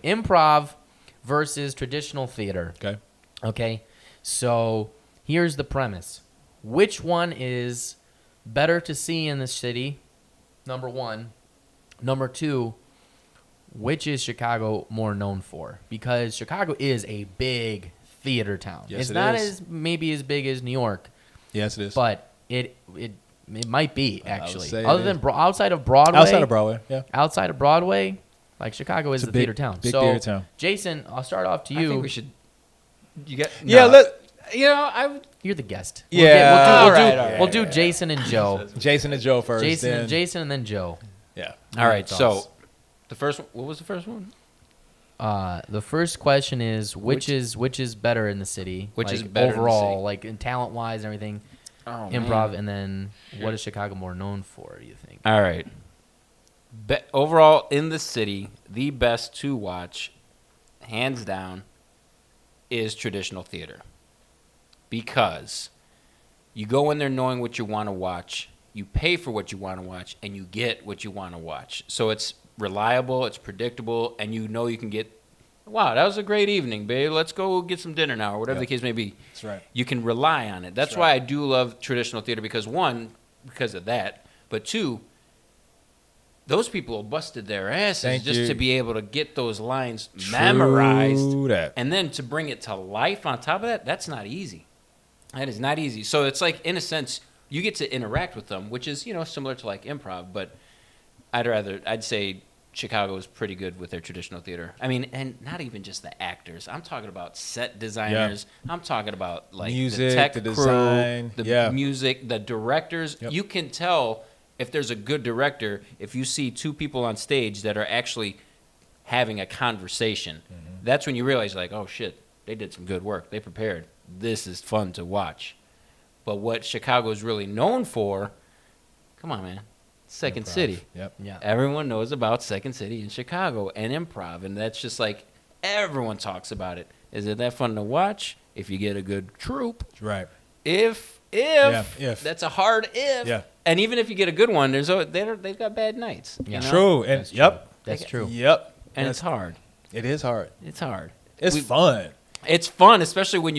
improv versus traditional theater. Okay. Okay. So here's the premise. Which one is better to see in the city? Number one. Number two, which is Chicago more known for? Because Chicago is a big theater town. Yes, it's it not is. as maybe as big as New York. Yes, it is. But it might be, I would actually. say Other it than is. outside of Broadway. Outside of Broadway, yeah. Outside of Broadway, like Chicago is It's a a big- theater town. big so, theater town. Jason, I'll start off to I you. think we should. You get. Yeah, no. You know, I would. You're the guest. Yeah. We'll do Jason and Joe. Jason and Joe first. Jason and then Joe. Yeah. All right. thoughts? So, the first. What was the first one? The first question is which is better in the city? Which like, is better in the overall, city? like in talent wise and everything, Oh, improv, man. and then what is Chicago more known for? Do you think? All right. Overall, in the city, the best to watch, hands down, is traditional theater. Because you go in there knowing what you want to watch, you pay for what you want to watch, and you get what you want to watch. So it's reliable, it's predictable, and you know you can get, wow, that was a great evening, babe. Let's go get some dinner now, or whatever the case may be. That's right. You can rely on it. That's why I do love traditional theater, because one, because of that, but two, those people busted their asses Thank just you. to be able to get those lines memorized. True that. And then to bring it to life on top of that, that's not easy. That is not easy. So it's like, in a sense, you get to interact with them, which is, similar to like improv, but I'd say Chicago is pretty good with their traditional theater. I mean, and not even just the actors. I'm talking about set designers. Yeah. I'm talking about like music, the tech the crew, design, the music, the directors. Yep. You can tell if there's a good director if you see two people on stage that are actually having a conversation. Mm-hmm. That's when you realize, like, oh shit, they did some good work. They prepared. This is fun to watch. But what Chicago is really known for, come on, man, Second Improv. City. Yep. Yeah. Everyone knows about Second City in Chicago and improv, and that's just like everyone talks about it. Is it that fun to watch? If you get a good troupe. Right. If. That's a hard if. Yeah. And even if you get a good one, they've got bad nights. Yeah. True. And That's yep. That's true. Yep. And it's hard. It is hard. It's hard. It's fun. It's fun, especially when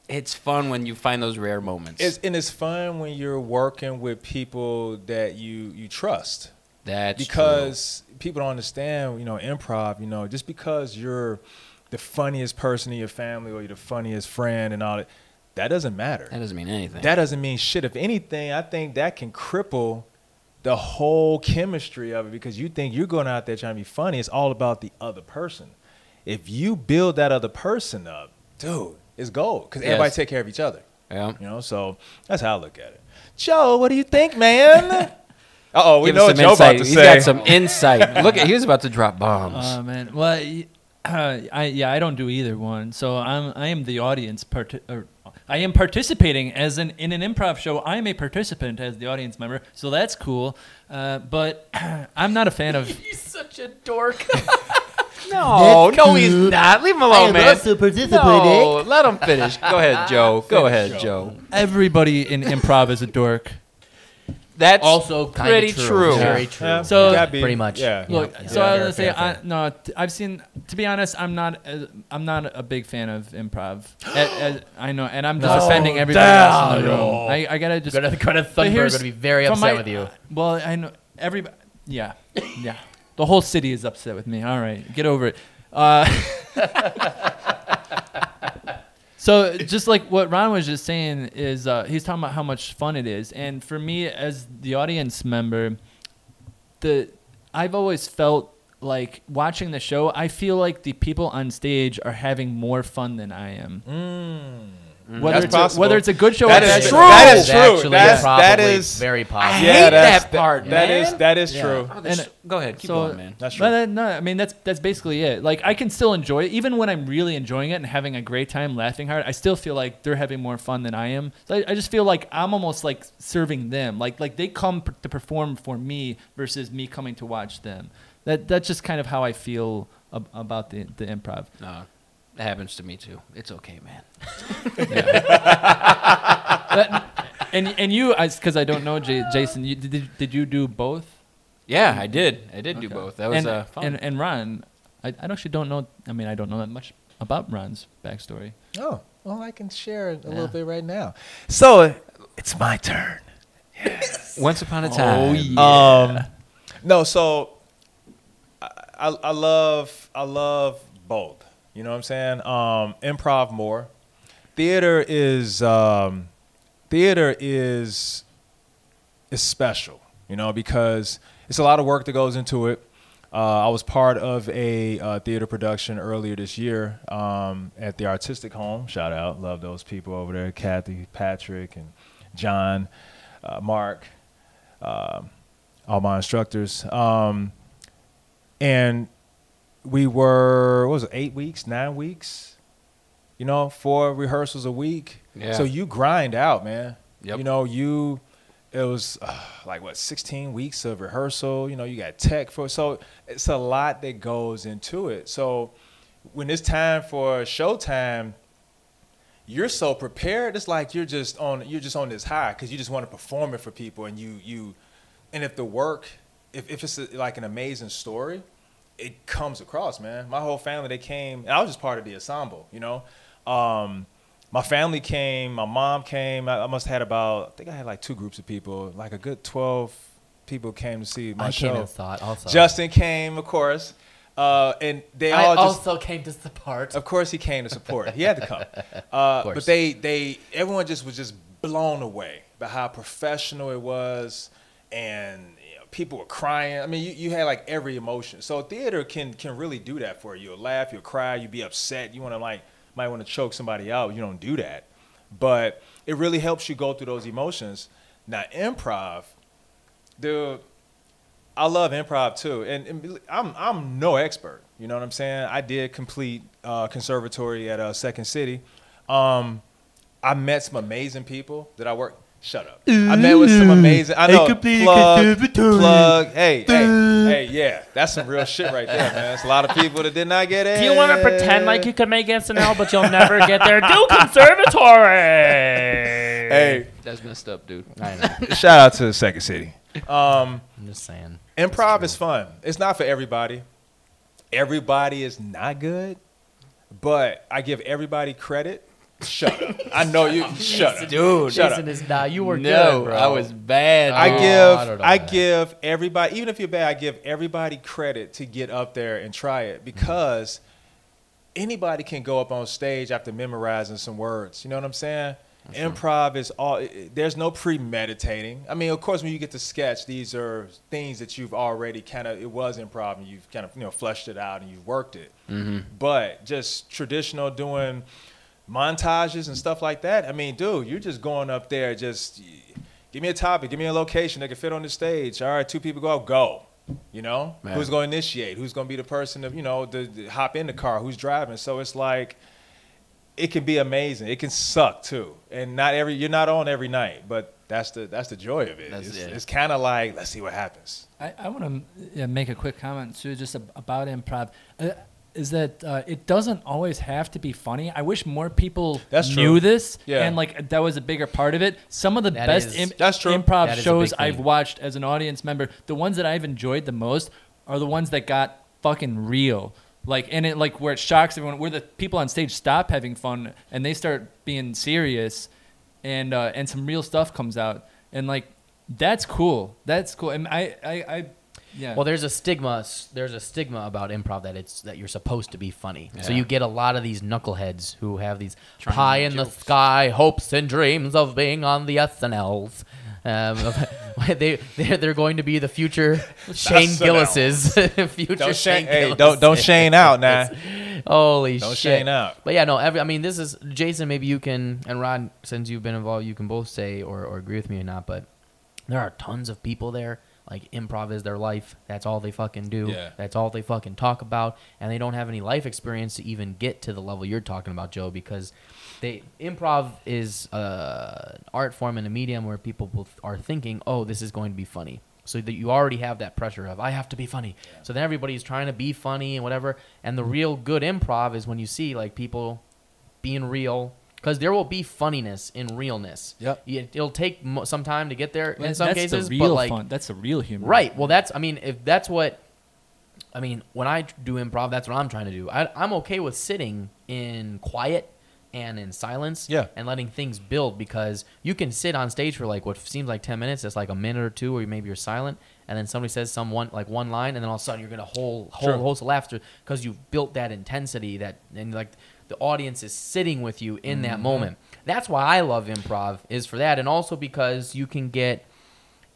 it's fun when you find those rare moments. It's fun when you're working with people that you trust. That's because people don't understand, improv, just because you're the funniest person in your family or you're the funniest friend and all that doesn't matter. That doesn't mean anything. That doesn't mean shit. If anything, I think that can cripple the whole chemistry of it because you think you're going out there trying to be funny. It's all about the other person. If you build that other person up, dude, it's gold because everybody take care of each other. Yeah. So that's how I look at it. Joe, what do you think, man? Uh-oh, we know what Joe about to say. He's got some insight. Look, he was about to drop bombs. Oh, man. Well, I don't do either one. So I am the audience I am participating in an improv show. I am a participant as the audience member, so that's cool. But I'm not a fan of. He's such a dork. No, he's not. Leave him alone, man. also participating. No, let him finish. Go ahead, Joe. Go ahead, Joe. Everybody in improv is a dork. That's also pretty true. Very true. Yeah. So pretty much. Yeah. Look, Yeah. so I was Fair, gonna say, fair. I've seen. To be honest, I'm not a big fan of improv. I know, and I'm just offending everybody else in the room. I gotta just. Greta Thunberg here's- would be very from upset my- with you. Well, I know everybody. Yeah. The whole city is upset with me. All right, get over it. So just like what Ron was just saying is he's talking about how much fun it is. And for me as the audience member, I've always felt like watching the show, I feel like the people on stage are having more fun than I am. Whether it's a good show or a bad show. That is true. Actually, That probably is very I possible. hate that part, man. That is true. Go ahead, keep going, man. That's true. But no, I mean that's basically it. Like I can still enjoy it, even when I'm really enjoying it and having a great time, laughing hard. I still feel like they're having more fun than I am. So I just feel like I'm almost like serving them. Like they come to perform for me versus me coming to watch them. That's just kind of how I feel about the improv. No, it happens to me too. It's okay, man. And you, because I don't know, Jason, did you do both? Yeah, I did. I did do both. That was fun. And Ron, I actually don't know. I mean, I don't know that much about Ron's backstory. Oh, well, I can share a little bit right now. So it's my turn. Once upon a time. Oh, yeah. No, so I love both. You know what I'm saying? Improv more. Theater is special, you know, because it's a lot of work that goes into it. I was part of a theater production earlier this year at the Artistic Home. Shout out, love those people over there, Kathy, Patrick, and John, Mark, all my instructors. And we were, what was it, 8 weeks, 9 weeks? You know, 4 rehearsals a week. Yeah. So you grind out, man. Yep. You know, it was like, what, 16 weeks of rehearsal. You know, you got tech for it. So it's a lot that goes into it. So when it's time for showtime, you're so prepared. It's like you're just on this high because you just want to perform it for people. And and if the work, if it's like an amazing story, it comes across, man. My whole family, they came, and I was just part of the ensemble, you know. My family came, my mom came. I must have had I think I had like 2 groups of people, like a good 12 people came to see my show. I came and saw it also. Justin came, of course. And they I all just, also came to support. of course he came to support. He had to come. But everyone just was just blown away by how professional it was, and people were crying. I mean, you had like every emotion. So theater can really do that for you. You'll laugh, you'll cry, you'll be upset. You want to might want to choke somebody out. You don't do that. But it really helps you go through those emotions. Now, improv, dude, I love improv too. And I'm no expert. You know what I'm saying? I did complete conservatory at Second City. I met some amazing people that I worked. Shut up. I met with some amazing. I know. Plug. Hey, yeah. That's some real shit right there, man. There's a lot of people that did not get in. Do you want to pretend like you could make SNL, but you'll never get there? Do conservatory. Hey, That's messed up, dude. I know. shout out to Second City. I'm just saying. Improv is fun. It's not for everybody. Everybody is not good, but I give everybody credit. Shut up. I know you. Shut up. Dude. Shut Jason up. is not. You were No, good, bro. I was bad. I dude. don't know I that. give everybody, even if you're bad, I give everybody credit to get up there and try it, because anybody can go up on stage after memorizing some words. You know what I'm saying? Improv is all. There's no premeditating. I mean, of course, when you get to sketch, these are things that you've already it was improv, and you've kind of fleshed it out and you've worked it. Mm-hmm. But just traditional doing montages and stuff like that. I mean, dude, you're just going up there, just give me a topic, give me a location that can fit on the stage. All right, 2 people go. You know, Man. Who's going to initiate? Who's going to be the person to hop in the car? Who's driving? So it's like, it can be amazing. It can suck too, and you're not on every night, but that's the joy of it. It's kind of like, let's see what happens. I want to make a quick comment too, just about improv. Is that it doesn't always have to be funny. I wish more people knew this, and like that was a bigger part of it. Some of the best improv shows I've watched as an audience member, the ones that I've enjoyed the most, are the ones that got fucking real. Where it shocks everyone, where the people on stage stop having fun and they start being serious, and some real stuff comes out, and like that's cool. That's cool. And yeah. Well, there's a stigma about improv that you're supposed to be funny. Yeah. So you get a lot of these knuckleheads who have these pie in the sky hopes and dreams of being on the SNLs. They're going to be the future Shane Gillis's. Don't Shane out now. Holy don't shit! Shane out. But yeah, no. This is Jason. Maybe you can, and Ron, since you've been involved, you can both say or agree with me or not. But there are tons of people there. Like, improv is their life. That's all they fucking do. Yeah. That's all they fucking talk about. And they don't have any life experience to even get to the level you're talking about, Joe, because improv is an art form and a medium where people are thinking, oh, this is going to be funny. So that you already have that pressure of, I have to be funny. Yeah. So then everybody's trying to be funny and whatever. And the real good improv is when you see, like, people being real. Because there will be funniness in realness. Yep. It'll take some time to get there in some that's cases. The real but like, fun. That's the real humor. Right. Well, if that's what I mean, when I do improv, that's what I'm trying to do. I'm okay with sitting in quiet and in silence and letting things build, because you can sit on stage for like what seems like 10 minutes. It's like a minute or two where maybe you're silent, and then somebody says one line, and then all of a sudden you're going to whole host of laughter because you've built that intensity and like the audience is sitting with you in that moment. That's why I love improv, is for that, and also because you can get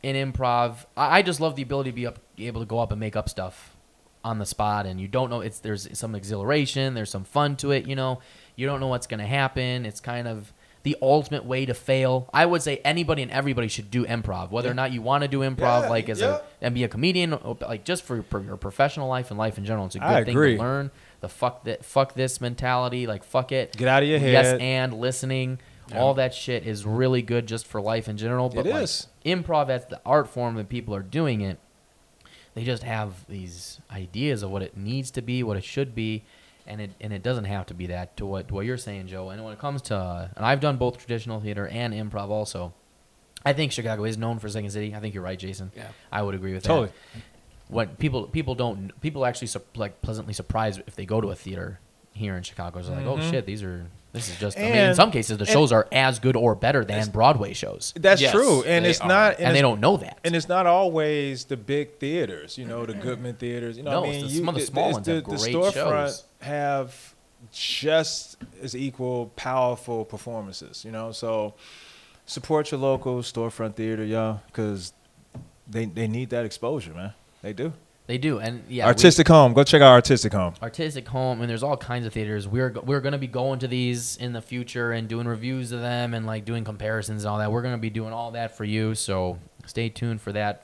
in improv. I just love the ability to be able to go up and make up stuff on the spot, and you don't know, there's some exhilaration, there's some fun to it, you know. You don't know what's going to happen. It's kind of the ultimate way to fail. I would say anybody and everybody should do improv, whether or not you want to do improv, and be a comedian, or like just for your professional life and life in general. It's a good thing to learn. The fuck this mentality, like fuck it, get out of your head. Yes, and listening, all that shit is really good just for life in general. But it is improv, that's the art form that people are doing it. They just have these ideas of what it needs to be, what it should be. And it doesn't have to be that, to what you're saying, Joe. And when it comes to, and I've done both traditional theater and improv also, I think Chicago is known for Second City. I think you're right, Jason. Yeah, I would agree with that. What people actually like pleasantly surprised if they go to a theater here in Chicago. They're like, oh shit, this is just. I mean, in some cases, the shows are as good or better than Broadway shows. That's true, and it's not, and they don't know that. And it's not always the big theaters, you know, the Goodman theaters. You know, no, I mean, some of the small ones have great shows. Have just as equal powerful performances, you know. So support your local storefront theater, y'all, because they need that exposure, man. They do. They do, and yeah. Artistic Home. Go check out Artistic Home. Artistic Home, and there's all kinds of theaters. We're going to be going to these in the future and doing reviews of them and like doing comparisons and all that. We're going to be doing all that for you, so stay tuned for that.